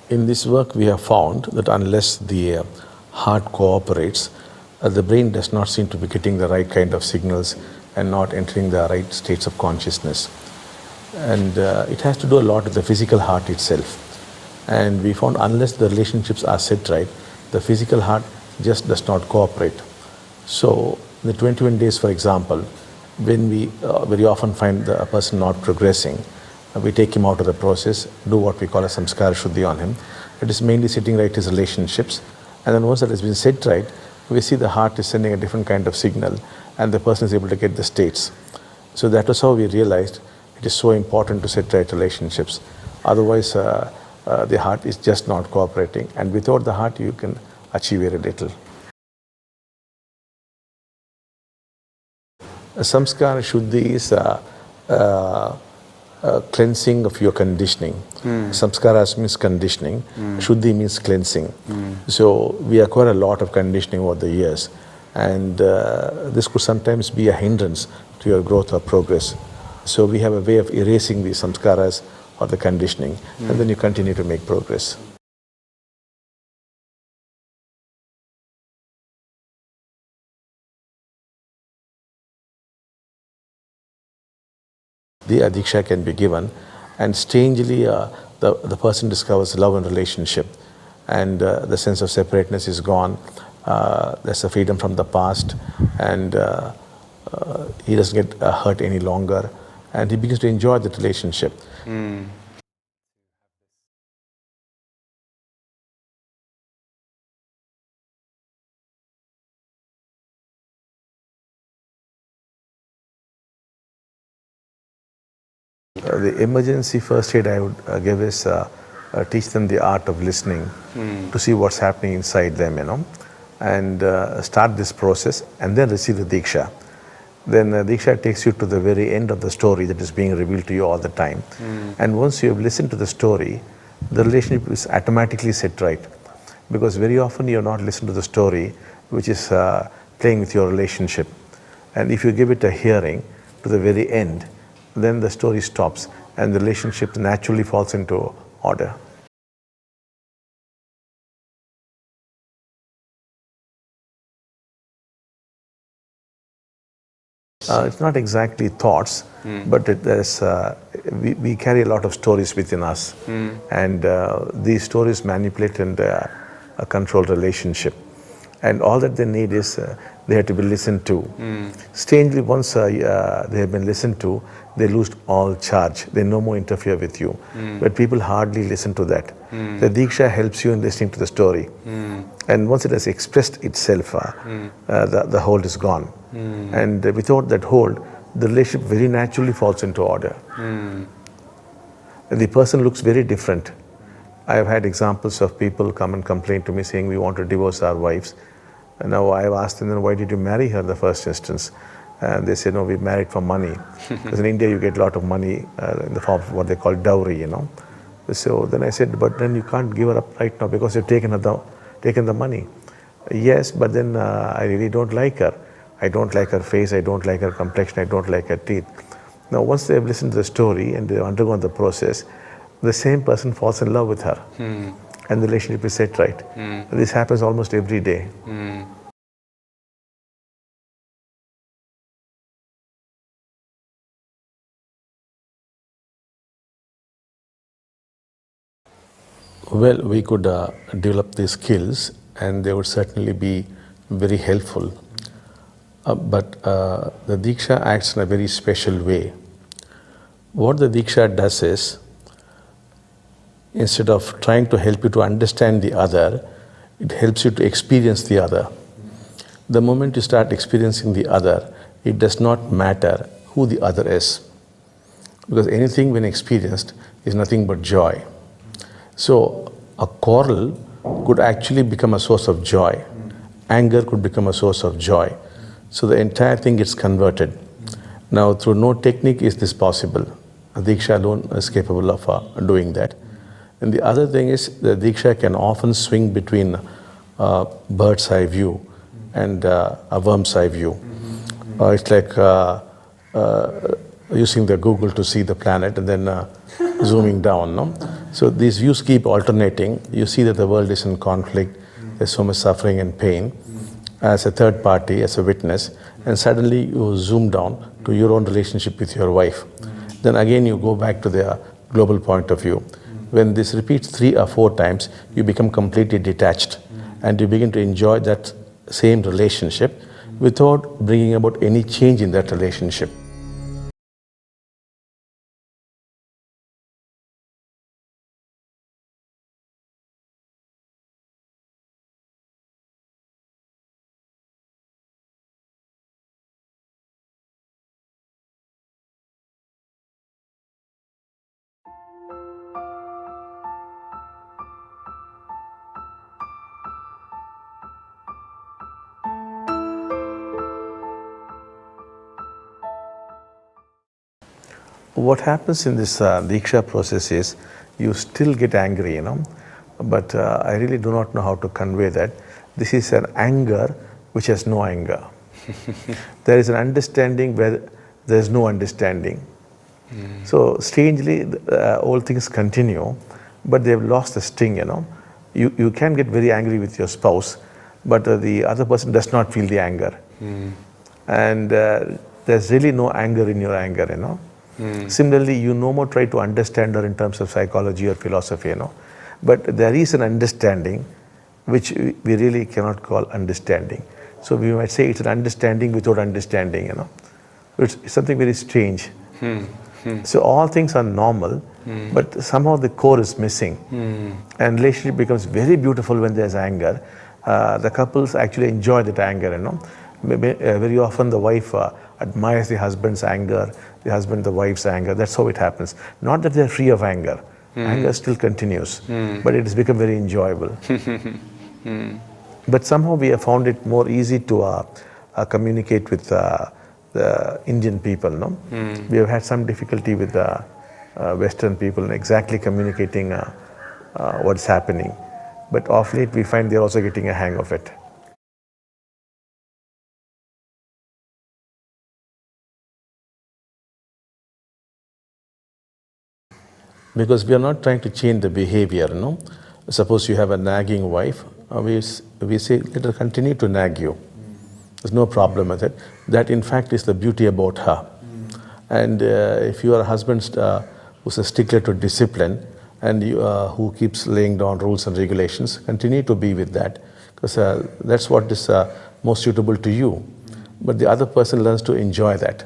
In this work, we have found that unless the heart cooperates, the brain does not seem to be getting the right kind of signals and not entering the right states of consciousness. And it has to do a lot with the physical heart itself. And we found unless the relationships are set right, the physical heart just does not cooperate. So the 21 days, for example, when we very often find the person not progressing, we take him out of the process, do what we call a Samskara Shuddhi on him. It is mainly setting right his relationships. And then once that has been set right, we see the heart is sending a different kind of signal and the person is able to get the states. So that was how we realized it is so important to set right relationships. Otherwise, the heart is just not cooperating. And without the heart, you can achieve very little. Samskara Shuddhi is cleansing of your conditioning. Samskaras means conditioning. Shuddhi means cleansing. So we acquire a lot of conditioning over the years. And this could sometimes be a hindrance to your growth or progress. So we have a way of erasing the samskaras or the conditioning, and then you continue to make progress. The Deeksha can be given, and strangely the person discovers love and relationship, and the sense of separateness is gone. There's a freedom from the past, and he doesn't get hurt any longer, and he begins to enjoy that relationship. The emergency first aid I would give is teach them the art of listening to see what's happening inside them, and start this process and then receive the Deeksha. Then Deeksha takes you to the very end of the story that is being revealed to you all the time. And once you have listened to the story, the relationship is automatically set right. Because very often you have not listened to the story which is playing with your relationship. And if you give it a hearing to the very end, then the story stops and the relationship naturally falls into order. It's not exactly thoughts, but we carry a lot of stories within us. And these stories manipulate and control relationship. And all that they need is they have to be listened to. Strangely, once they have been listened to, they lose all charge. They no more interfere with you. But people hardly listen to that. The Deeksha helps you in listening to the story. And once it has expressed itself, the hold is gone. And without that hold, the relationship very naturally falls into order. And the person looks very different. I have had examples of people come and complain to me saying, we want to divorce our wives. And now I have asked them, then why did you marry her in the first instance? And they say, no, we married for money. Because in India you get a lot of money in the form of what they call dowry, So then I said, but then you can't give her up right now because you've taken the money. Yes, but then I really don't like her. I don't like her face, I don't like her complexion, I don't like her teeth. Now once they have listened to the story and they have undergone the process, the same person falls in love with her. And the relationship is set right. This happens almost every day. Well, we could develop these skills and they would certainly be very helpful. But the Deeksha acts in a very special way. What the Deeksha does is, instead of trying to help you to understand the other, it helps you to experience the other. The moment you start experiencing the other, it does not matter who the other is. Because anything when experienced is nothing but joy. So a quarrel could actually become a source of joy. Anger could become a source of joy. So the entire thing gets converted. Now through no technique is this possible. Deeksha alone is capable of doing that. And the other thing is the Deeksha can often swing between bird's eye view and a worm's eye view. It's like using the Google to see the planet and then zooming down. So these views keep alternating. You see that the world is in conflict, there's so much suffering and pain as a third party, as a witness, and suddenly you zoom down to your own relationship with your wife. Then again you go back to the global point of view. When this repeats 3 or 4 times, you become completely detached and you begin to enjoy that same relationship without bringing about any change in that relationship. What happens in this Deeksha process is you still get angry, but I really do not know how to convey that. This is an anger which has no anger. There is an understanding where there is no understanding. So strangely, all things continue, but they have lost the sting, You can get very angry with your spouse, but the other person does not feel the anger. And there's really no anger in your anger, Similarly, you no more try to understand her in terms of psychology or philosophy, But there is an understanding which we really cannot call understanding. So we might say it's an understanding without understanding, It's something very strange. So all things are normal, but somehow the core is missing. And relationship becomes very beautiful when there's anger. The couples actually enjoy that anger, Very often the wife admires the husband's anger, the husband the wife's anger. That's how it happens. Not that they're free of anger. Anger still continues, but it has become very enjoyable. But somehow we have found it more easy to communicate with the Indian people, We have had some difficulty with the Western people in exactly communicating what's happening. But of late we find they're also getting a hang of it. Because we are not trying to change the behavior, Suppose you have a nagging wife, we say, let her continue to nag you. There's no problem with it. That in fact is the beauty about her. And if you are a husband who's a stickler to discipline and who keeps laying down rules and regulations, continue to be with that. Because that's what is most suitable to you. But the other person learns to enjoy that.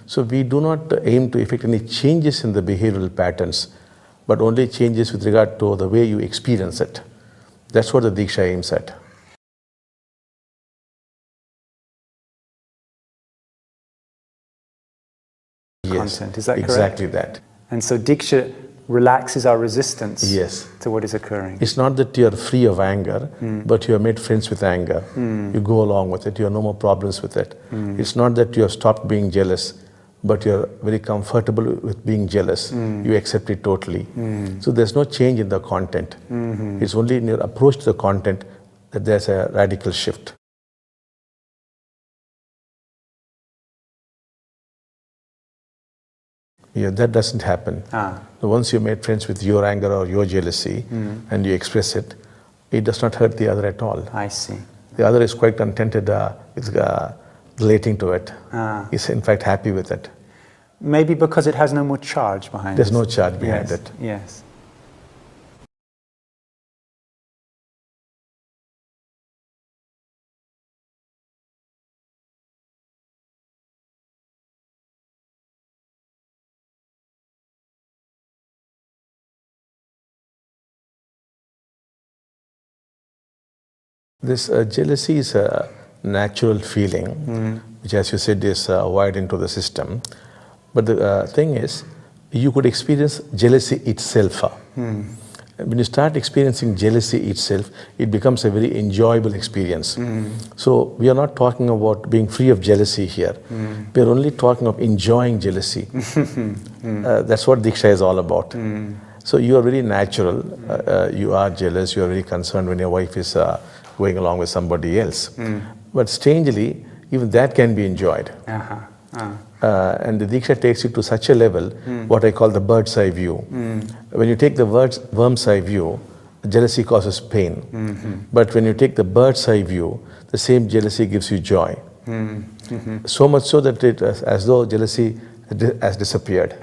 So we do not aim to effect any changes in the behavioral patterns, but only changes with regard to the way you experience it. That's what the Deeksha aims at. Content, is that correct? Exactly that. And so Deeksha relaxes our resistance to what is occurring. It's not that you're free of anger, but you are made friends with anger. You go along with it, you have no more problems with it. It's not that you have stopped being jealous, but you're very comfortable with being jealous. You accept it totally. So there's no change in the content. It's only in your approach to the content that there's a radical shift. Yeah, that doesn't happen. Once you made friends with your anger or your jealousy and you express it, it does not hurt the other at all. I see. The other is quite contented with relating to it. He's in fact happy with it. Maybe because it has no more charge behind it. There's no charge behind it. Yes. This jealousy is a natural feeling, which, as you said, is wired into the system. But the thing is, you could experience jealousy itself. When you start experiencing jealousy itself, it becomes a very enjoyable experience. So we are not talking about being free of jealousy here. We are only talking of enjoying jealousy. That's what Deeksha is all about. So you are very natural. You are jealous. You are very concerned when your wife is going along with somebody else. But strangely, even that can be enjoyed. And the Deeksha takes you to such a level, what I call the bird's eye view. When you take the worm's eye view, jealousy causes pain. But when you take the bird's eye view, the same jealousy gives you joy. So much so that it is as though jealousy has disappeared.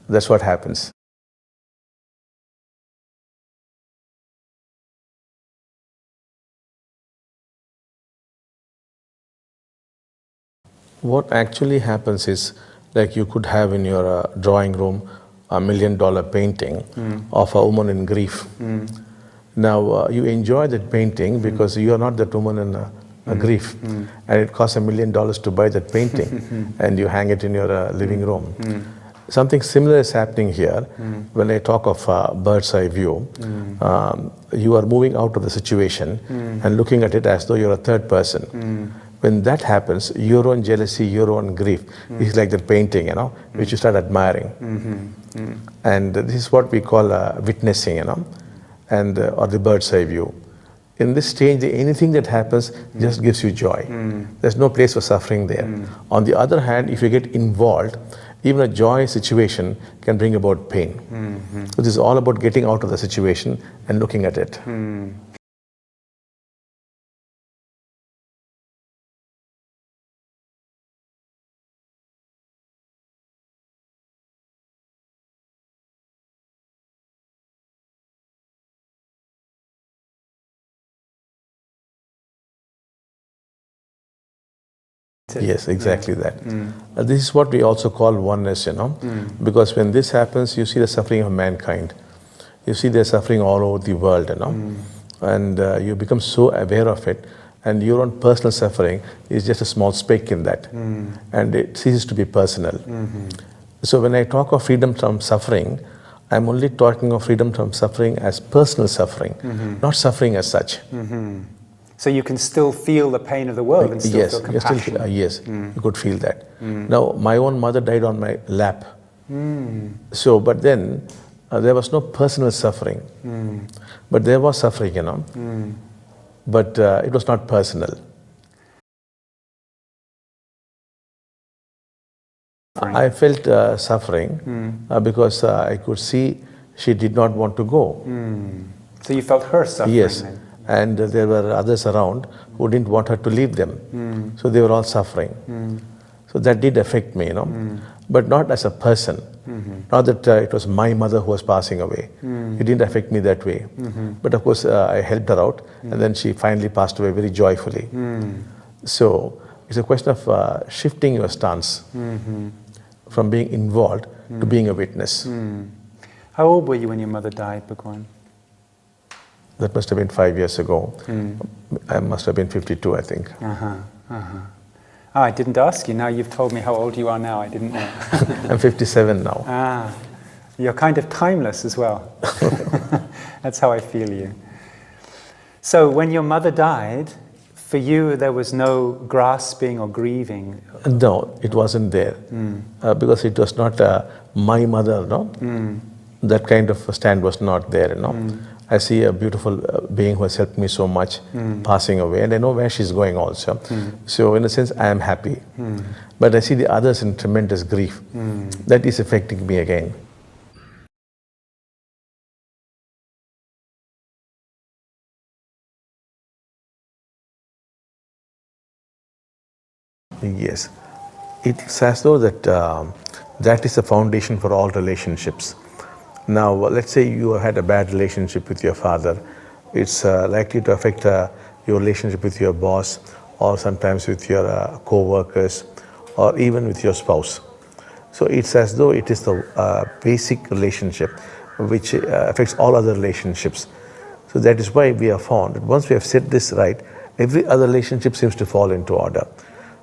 That's what happens. What actually happens is, like you could have in your drawing room $1 million painting of a woman in grief. Now you enjoy that painting because you are not that woman in grief, and it costs $1 million to buy that painting, and you hang it in your living room. Something similar is happening here. When I talk of bird's eye view, you are moving out of the situation and looking at it as though you're a third person. When that happens, your own jealousy, your own grief is like the painting, which you start admiring. And this is what we call witnessing, and or the bird's eye view. In this stage, anything that happens just gives you joy. There's no place for suffering there. On the other hand, if you get involved, even a joy situation can bring about pain. So this is all about getting out of the situation and looking at it. Yes, exactly that. This is what we also call oneness, because when this happens, you see the suffering of mankind. You see their suffering all over the world, and you become so aware of it, and your own personal suffering is just a small speck in that, and it ceases to be personal. So when I talk of freedom from suffering, I'm only talking of freedom from suffering as personal suffering, not suffering as such. So you can still feel the pain of the world and still feel compassion. Yes, you could feel that. Now, my own mother died on my lap. So, but then there was no personal suffering. But there was suffering, But it was not personal. I felt suffering because I could see she did not want to go. So you felt her suffering? Yes. Then. And there were others around who didn't want her to leave them. So they were all suffering. So that did affect me, but not as a person. Not that it was my mother who was passing away. It didn't affect me that way. But of course, I helped her out, and then she finally passed away very joyfully. So it's a question of shifting your stance from being involved to being a witness. How old were you when your mother died, Bhagwan? That must have been 5 years ago. I must have been 52, I think. Oh, I didn't ask you. Now you've told me how old you are now. I didn't know. I'm 57 now. You're kind of timeless as well. That's how I feel you. So when your mother died, for you there was no grasping or grieving? No, it wasn't there. Because it was not my mother, That kind of stand was not there, I see a beautiful being who has helped me so much passing away, and I know where she's going also. So in a sense, I am happy. But I see the others in tremendous grief. That is affecting me again. Yes. It's as though that that is the foundation for all relationships. Now, let's say you had a bad relationship with your father. It's likely to affect your relationship with your boss, or sometimes with your co-workers, or even with your spouse. So it's as though it is the basic relationship which affects all other relationships. So that is why we have found that once we have set this right, every other relationship seems to fall into order.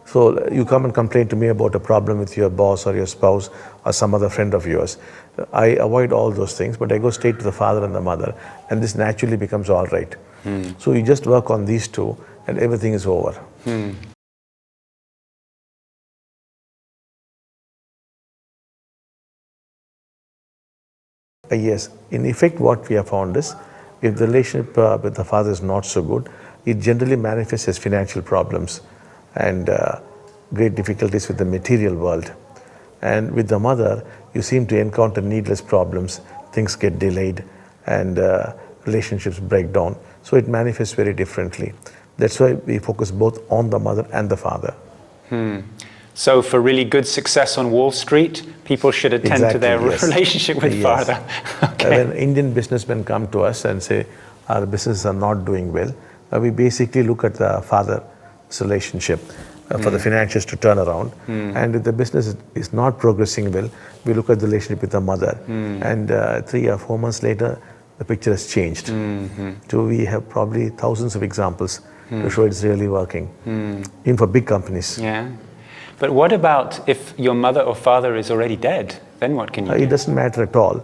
So you come and complain to me about a problem with your boss or your spouse or some other friend of yours. I avoid all those things, but I go straight to the father and the mother, and this naturally becomes all right. So you just work on these two and everything is over. Yes, in effect what we have found is, if the relationship with the father is not so good, it generally manifests as financial problems. And great difficulties with the material world. And with the mother, you seem to encounter needless problems, things get delayed, and relationships break down. So it manifests very differently. That's why we focus both on the mother and the father. So for really good success on Wall Street, people should attend to their relationship with father. When Indian businessmen come to us and say, our businesses are not doing well, we basically look at the father's relationship for the financials to turn around. And if the business is not progressing well, we look at the relationship with the mother. And 3 or 4 months later, the picture has changed. So we have probably thousands of examples to show it's really working, even for big companies. Yeah. But what about if your mother or father is already dead? Then what can you do? It doesn't matter at all.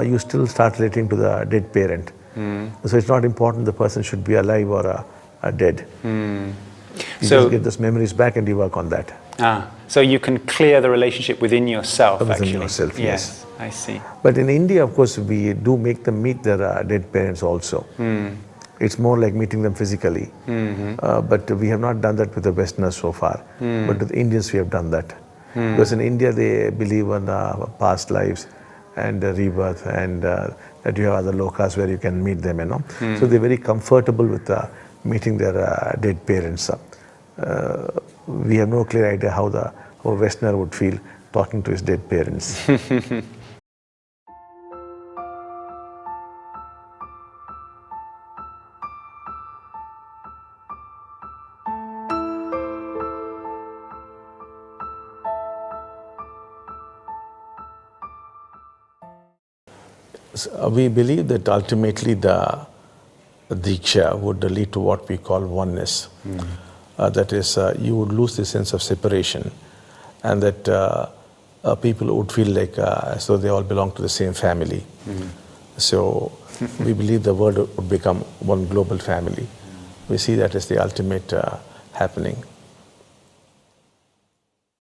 You still start relating to the dead parent. So it's not important the person should be alive or dead. You just get those memories back and you work on that. So you can clear the relationship within yourself, within actually. yourself, yes. I see. But in India, of course, we do make them meet their dead parents also. It's more like meeting them physically. But we have not done that with the Westerners so far. But with the Indians, we have done that. Because in India, they believe in past lives and rebirth, and that you have other lokas where you can meet them, So they're very comfortable with meeting their dead parents. We have no clear idea how a Westerner would feel talking to his dead parents. So we believe that ultimately the Deeksha would lead to what we call oneness. That is, you would lose the sense of separation, and that people would feel like as though they all belong to the same family. So we believe the world would become one global family. We see that as the ultimate happening.